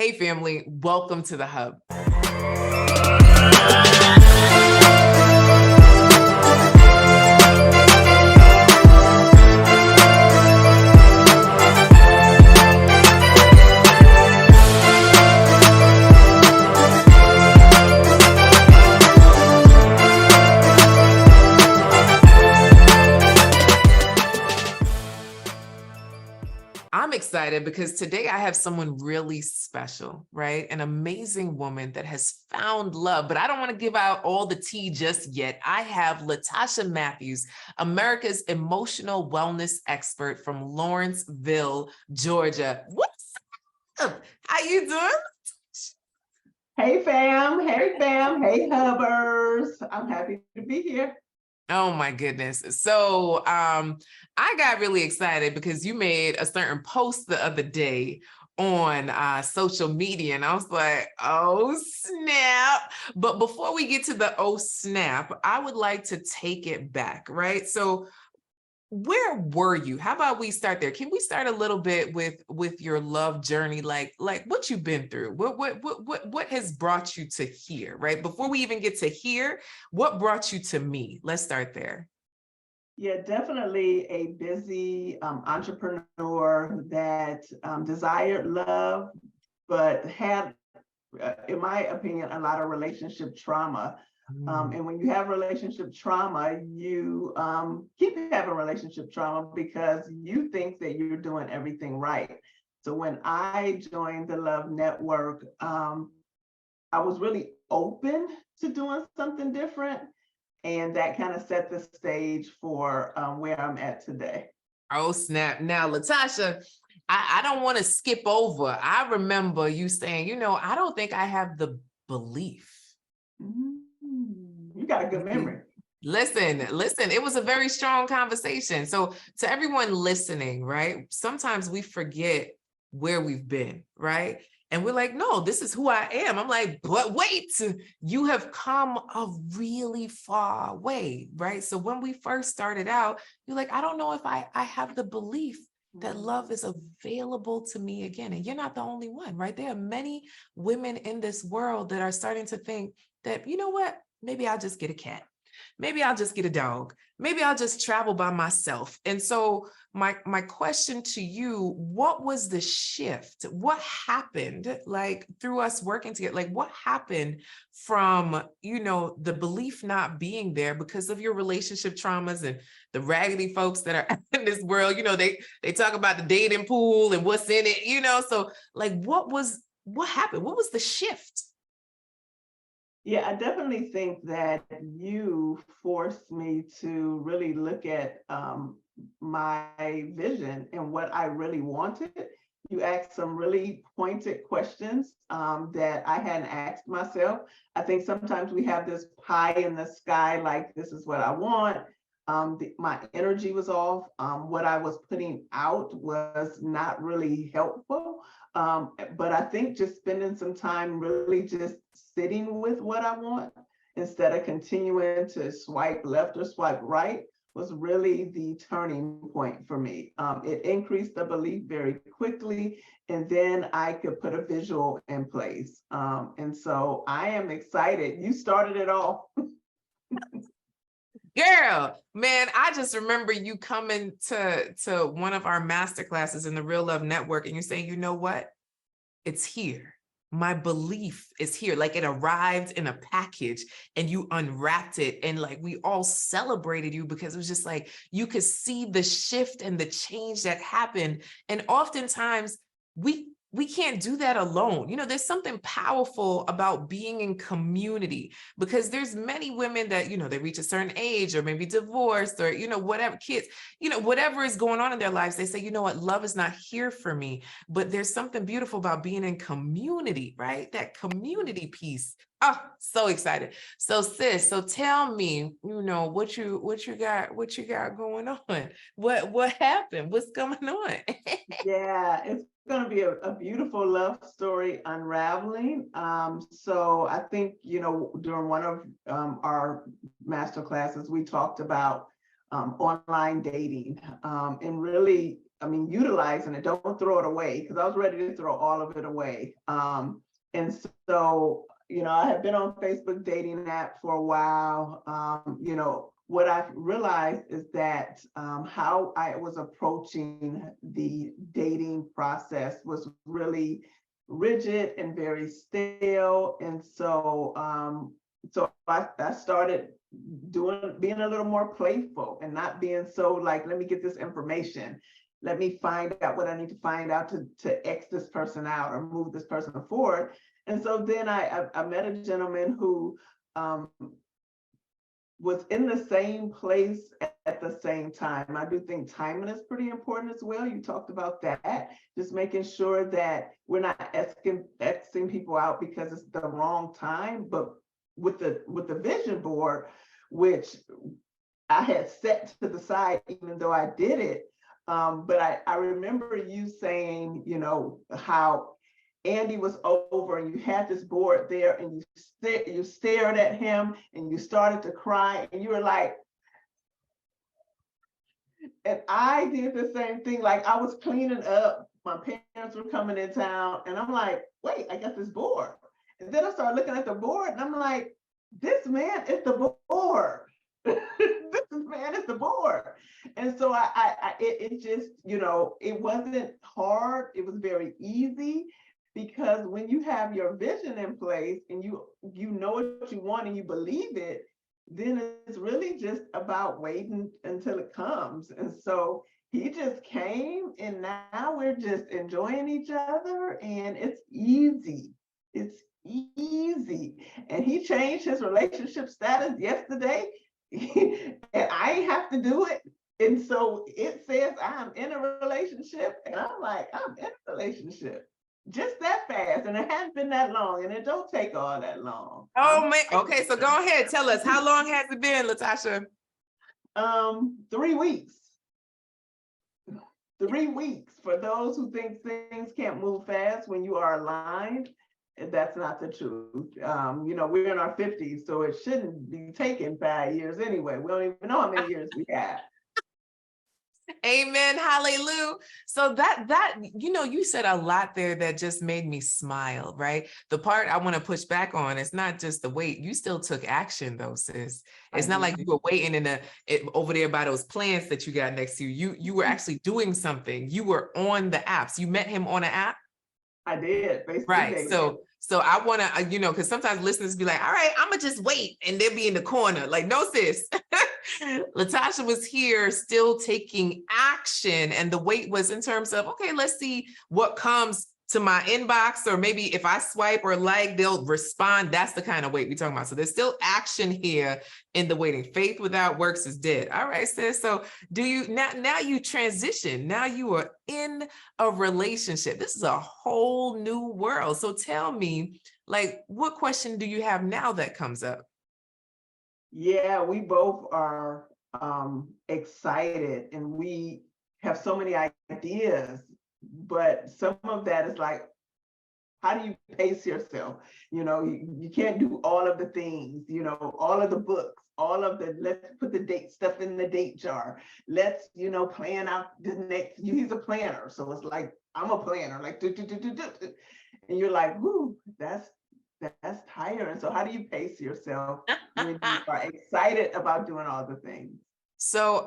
Hey family, welcome to the Hub. I'm excited because today I have someone really special, right? An amazing woman that has found love, but I don't want to give out all the tea just yet. I have Latasha Matthews, America's emotional wellness expert from Lawrenceville, Georgia. What's up? How you doing? Hey fam, hey hubbers. I'm happy to be here. Oh my goodness. So I got really excited because you made a certain post the other day on social media, and I was like, oh snap. But before we get to the oh snap, I would like to take it back, right? So where were you? How about we start there? Can we start a little bit with your love journey, like what you've been through? What has brought you to here, right? Before we even get to here, what brought you to me? Let's start there. Yeah, definitely a busy entrepreneur that desired love, but had, in my opinion, a lot of relationship trauma. And when you have relationship trauma, you keep having relationship trauma because you think that you're doing everything right. So when I joined the Love Network, I was really open to doing something different. And that kind of set the stage for where I'm at today. Oh, snap. Now, Latasha, I don't want to skip over. I remember you saying, I don't think I have the belief. You got a good memory. Listen, it was a very strong conversation. So to everyone listening, right? Sometimes we forget where we've been, right? And we're like, no, this is who I am. I'm like, but wait, you have come a really far way, right? So when we first started out, you're like, I don't know if I have the belief that love is available to me again. And you're not the only one, right? There are many women in this world that are starting to think that, you know what, maybe I'll just get a cat. Maybe I'll just get a dog. Maybe I'll just travel by myself. And so my question to you, what was the shift? What happened like through us working together? Like what happened from, the belief not being there because of your relationship traumas and the raggedy folks that are in this world, they talk about the dating pool and what's in it, so like what happened? What was the shift? Yeah, I definitely think that you forced me to really look at my vision and what I really wanted. You asked some really pointed questions that I hadn't asked myself. I think sometimes we have this pie in the sky, like this is what I want. My energy was off. What I was putting out was not really helpful. But I think just spending some time really just sitting with what I want instead of continuing to swipe left or swipe right was really the turning point for me. It increased the belief very quickly, and then I could put a visual in place. And so I am excited. You started it all. Girl, man, I just remember you coming to one of our master classes in the Real Love Network and you're saying, you know what? It's here. My belief is here. Like it arrived in a package and you unwrapped it. And like we all celebrated you because it was just like you could see the shift and the change that happened. And oftentimes we can't do that alone. There's something powerful about being in community because there's many women that, they reach a certain age or maybe divorced or, whatever kids, whatever is going on in their lives. They say, you know what, love is not here for me, but there's something beautiful about being in community, right? That community piece. Oh, so excited. So sis, so tell me, what you got going on? What happened? What's going on? Yeah, it's going to be a beautiful love story unraveling. So I think, during one of our master classes, we talked about online dating and really utilizing it. Don't throw it away, because I was ready to throw all of it away. And so, I have been on Facebook dating app for a while. What I've realized is that how I was approaching the dating process was really rigid and very stale. And so, I started being a little more playful and not being so like, let me get this information. Let me find out what I need to find out to X this person out or move this person forward. And so then I met a gentleman who was in the same place at the same time. I do think timing is pretty important as well. You talked about that, just making sure that we're not Xing people out because it's the wrong time. But with the vision board, which I had set to the side, even though I did it. But I remember you saying, how Andy was over and you had this board there and you stared at him and you started to cry and you were like, and I did the same thing. Like, I was cleaning up, my parents were coming in town, and I'm like, wait, I got this board. And then I started looking at the board and I'm like, this man is the board. This man is the board. And so it just, it wasn't hard. It was very easy, because when you have your vision in place and you know what you want and you believe it, then it's really just about waiting until it comes. And so he just came, and now we're just enjoying each other, and it's easy. It's easy. And he changed his relationship status yesterday, and I ain't have to do it. And so it says I'm in a relationship, and I'm like, I'm in a relationship. Just that fast, and it hasn't been that long, and it don't take all that long. Oh man. Okay, so go ahead. Tell us, how long has it been, Latasha? 3 weeks. 3 weeks. For those who think things can't move fast when you are aligned, that's not the truth. We're in our 50s, so it shouldn't be taking 5 years anyway. We don't even know how many years we have. Amen. Hallelujah. So that you said a lot there that just made me smile, right? The part I want to push back on, it's not just the wait. You still took action though, sis. It's not like you were waiting over there by those plants that you got next to you. You were actually doing something. You were on the apps. You met him on an app. I did. Right. So I want to, because sometimes listeners be like, all right, I'm going to just wait. And they'll be in the corner. Like, no, sis. Latasha was here still taking action. And the wait was in terms of, okay, let's see what comes to my inbox, or maybe if I swipe or like, they'll respond. That's the kind of wait we're talking about. So there's still action here in the waiting. Faith without works is dead. All right, sis. So do you now you transition. Now you are in a relationship. This is a whole new world. So tell me, like, what question do you have now that comes up? Yeah, we both are excited, and we have so many ideas, but some of that is like, how do you pace yourself? You can't do all of the things, all of the books, all of the, let's put the date stuff in the date jar. Let's, plan out the next, he's a planner. So it's like, I'm a planner, like, and you're like, whoo, that's tiring. So how do you pace yourself when you are excited about doing all the things? So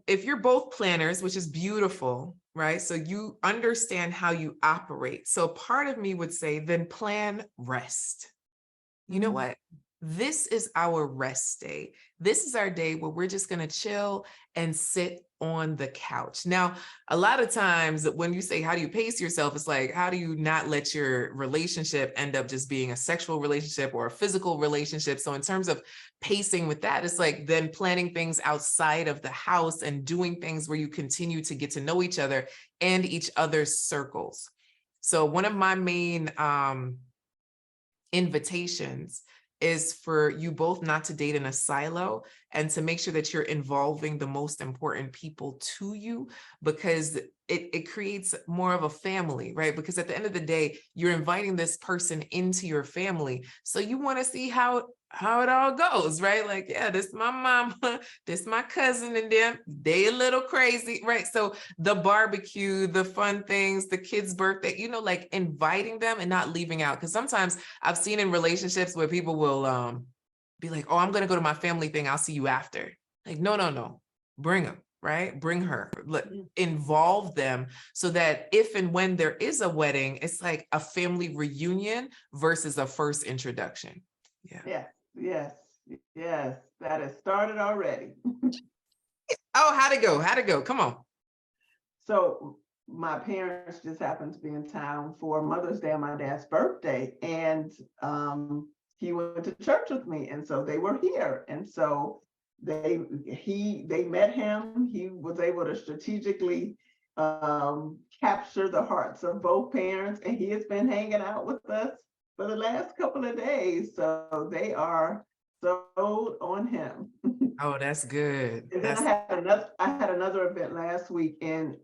if you're both planners, which is beautiful, right? So you understand how you operate. So part of me would say, then plan rest. You know what? This is our rest day. This is our day where we're just going to chill and sit on the couch. Now, a lot of times when you say, how do you pace yourself? It's like, how do you not let your relationship end up just being a sexual relationship or a physical relationship? So in terms of pacing with that, it's like then planning things outside of the house and doing things where you continue to get to know each other and each other's circles. So one of my main invitations is for you both not to date in a silo and to make sure that you're involving the most important people to you, because it creates more of a family, right? Because at the end of the day, you're inviting this person into your family. So you want to see how it all goes, right? Like, yeah, this my mama, this my cousin, and them, they a little crazy, right? So the barbecue, the fun things, the kids' birthday, like inviting them and not leaving out. Because sometimes I've seen in relationships where people will be like, oh, I'm gonna go to my family thing, I'll see you after. Like, no, bring them, right? Bring her, involve them, so that if and when there is a wedding, it's like a family reunion versus a first introduction. Yeah. Yes, that has started already. Oh, how'd it go? Come on. So my parents just happened to be in town for Mother's Day on my dad's birthday, and he went to church with me, and so they were here, and so they met him. He was able to strategically capture the hearts of both parents, and he has been hanging out with us for the last couple of days. So they are sold on him. Oh, that's good. And then I had another event last week, and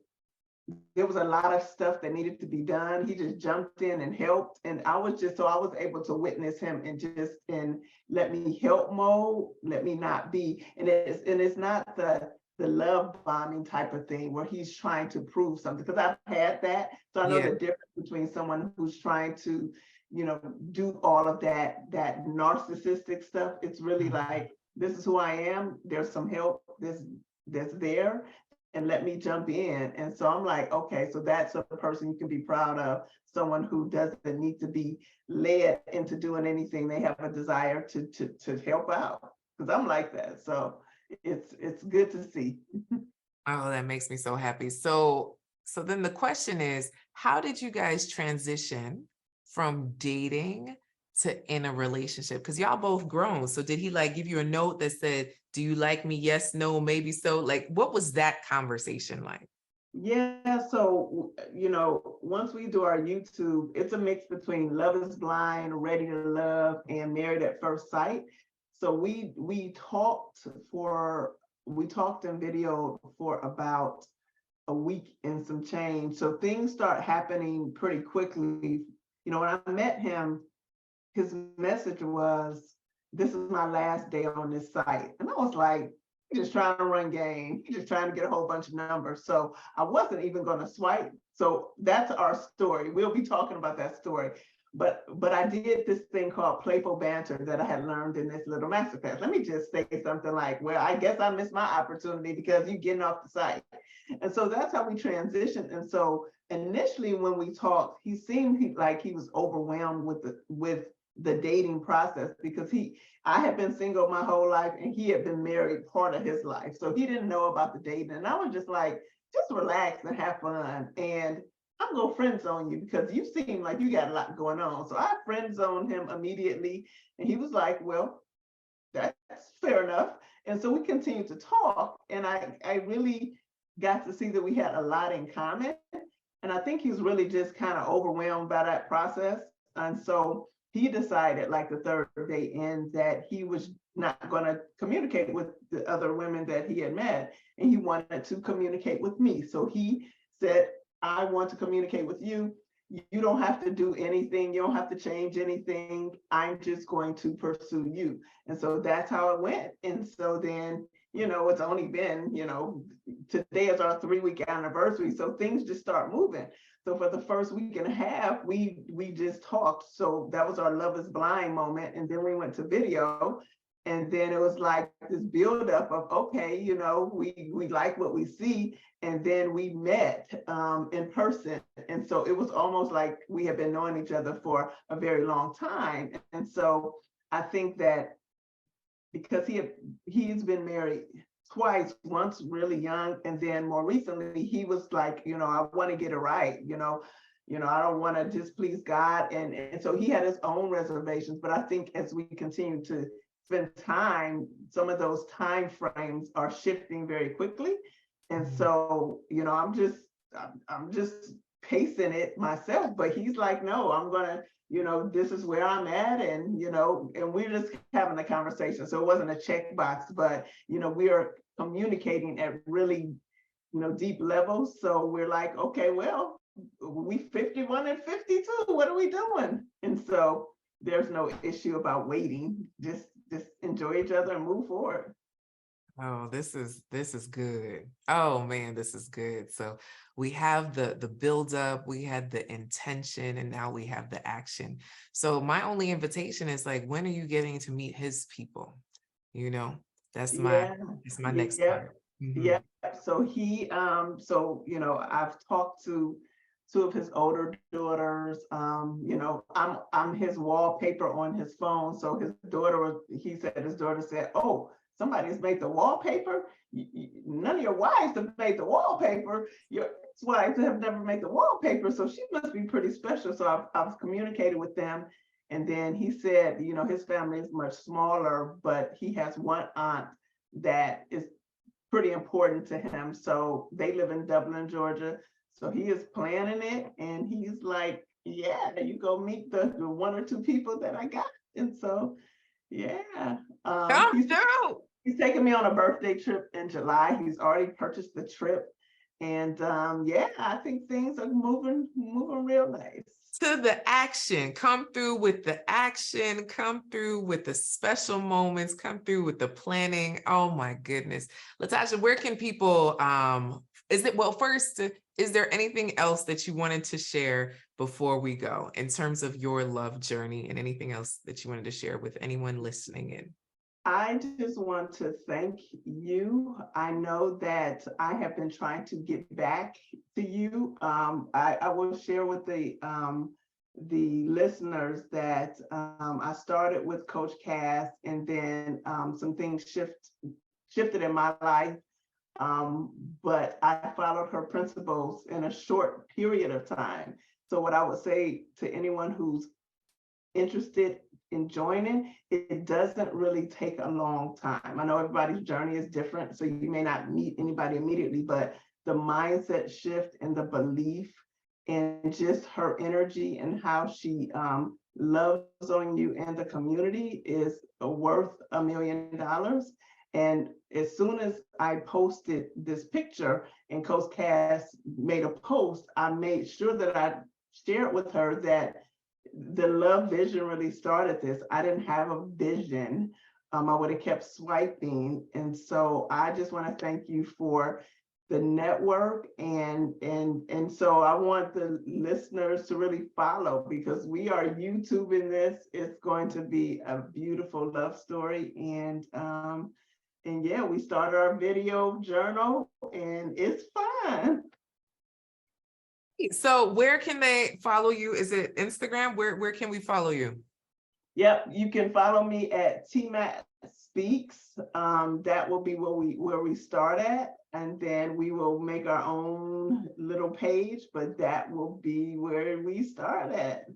there was a lot of stuff that needed to be done. He just jumped in and helped. And I was able to witness him and just in let me help mode, let me not be. And it's not the love bombing type of thing where he's trying to prove something, because I've had that. So I know the difference between someone who's trying to, do all of that narcissistic stuff. It's really like, this is who I am. There's some help that's there, and let me jump in. And so I'm like, okay, so that's a person you can be proud of, someone who doesn't need to be led into doing anything. They have a desire to help out, because I'm like that. So it's good to see. Oh, that makes me so happy. So then the question is, how did you guys transition from dating to in a relationship? Because y'all both grown. So did he like give you a note that said, do you like me? Yes, no, maybe so. Like, what was that conversation like? Yeah, so once we do our YouTube, it's a mix between Love is Blind, Ready to Love, and Married at First Sight. So we talked in video for about a week and some change. So things start happening pretty quickly. When I met him, his message was, "This is my last day on this site." And I was like, he's just trying to run game. He's just trying to get a whole bunch of numbers. So I wasn't even going to swipe. So that's our story. We'll be talking about that story. But I did this thing called playful banter that I had learned in this little masterclass. Let me just say something like, well, I guess I missed my opportunity because you're getting off the site. And so that's how we transitioned. And so initially when we talked, he seemed like he was overwhelmed with the dating process, because I had been single my whole life and he had been married part of his life. So he didn't know about the dating. And I was just like, just relax and have fun. And I'm gonna friend zone you because you seem like you got a lot going on. So I friend zoned him immediately. And he was like, well, that's fair enough. And so we continued to talk. And I really got to see that we had a lot in common. And I think he was really just kind of overwhelmed by that process. And so he decided, like the third day in, that he was not going to communicate with the other women that he had met, and he wanted to communicate with me. So he said, I want to communicate with you. You don't have to do anything. You don't have to change anything. I'm just going to pursue you. And so that's how it went. And so then, it's only been, today is our 3-week anniversary. So things just start moving. So for the first week and a half, we just talked. So that was our Love is Blind moment. And then we went to video. And then it was like this buildup of, okay, we like what we see. And then we met in person. And so it was almost like we had been knowing each other for a very long time. And so I think that because he's been married twice, once really young, and then more recently, he was like, I want to get it right, I don't want to displease God. And so he had his own reservations. But I think as we continue to spend time, some of those time frames are shifting very quickly. And so, I'm just pacing it myself, but he's like, no, I'm going to, this is where I'm at. And, and we're just having a conversation. So it wasn't a checkbox, but, we are communicating at really deep levels. So we're like, okay, well, we 51 and 52. What are we doing? And so there's no issue about waiting. Just enjoy each other and move forward. Oh, this is good. Oh man, this is good. So we have the build up, we had the intention, and now we have the action. So my only invitation is like, when are you getting to meet his people? You know, that's my Yeah, that's my next yeah, part. Mhm. yeah. So I've talked to two of his older daughters. I'm his wallpaper on his phone. So he said his daughter said, "Oh, somebody's made the wallpaper. None of your wives have made the wallpaper. Your ex-wives have never made the wallpaper. So she must be pretty special." So I've communicated with them. And then he said, his family is much smaller, but he has one aunt that is pretty important to him. So they live in Dublin, Georgia. So he is planning it, and he's like, "Yeah, you go meet the one or two people that I got." And so, yeah, Come through. he's taking me on a birthday trip in July. He's already purchased the trip, and yeah, I think things are moving real nice. To the action, come through with the action, come through with the special moments, come through with the planning. Oh my goodness. Latasha, where can people first, is there anything else that you wanted to share before we go in terms of your love journey, and anything else that you wanted to share with anyone listening in? I just want to thank you. I know that I have been trying to get back to you. I will share with the listeners that I started with Coach Cass, and then some things shifted in my life. But I followed her principles in a short period of time. So what I would say to anyone who's interested in joining, it doesn't really take a long time. I know everybody's journey is different, so you may not meet anybody immediately, but the mindset shift and the belief and just her energy and how she loves on you and the community is worth $1 million. And as soon as I posted this picture and Coach Cass made a post, I made sure that I shared with her that the love vision really started this. I didn't have a vision. I would have kept swiping. And so I just want to thank you for the network. And so I want the listeners to really follow, because we are YouTubing this. It's going to be a beautiful love story. And yeah, we started our video journal, and it's fun. So where can they follow you? Is it Instagram? Where can we follow you? Yep, you can follow me at TMAT Speaks. That will be where we start at, and then we will make our own little page, but that will be where we start at.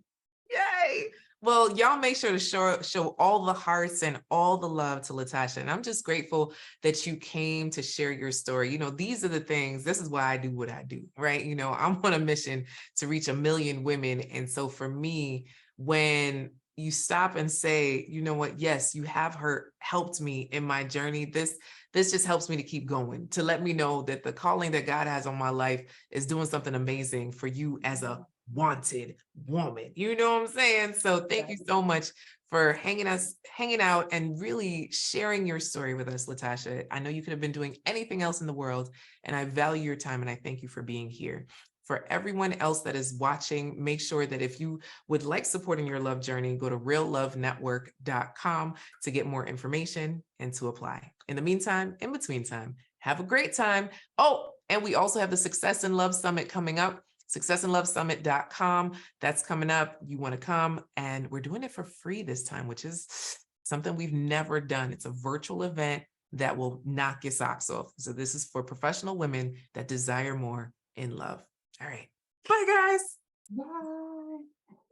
Yay. Well, y'all make sure to show all the hearts and all the love to Latasha. And I'm just grateful that you came to share your story. These are the things, this is why I do what I do, right? I'm on a mission to reach 1 million women. And so for me, when you stop and say, you know what, yes, you have helped me in my journey. This just helps me to keep going, to let me know that the calling that God has on my life is doing something amazing for you as a wanted woman. You know what I'm saying? So thank you so much for hanging out and really sharing your story with us, Latasha. I know you could have been doing anything else in the world, and I value your time, and I thank you for being here. For everyone else that is watching, make sure that if you would like support in your love journey, go to reallovenetwork.com to get more information and to apply. In the meantime, in between time, have a great time. Oh, and we also have the Success in Love Summit coming up. successinlovesummit.com. That's coming up. You want to come, and we're doing it for free this time, which is something we've never done. It's a virtual event that will knock your socks off. So this is for professional women that desire more in love. All right. Bye, guys. Bye.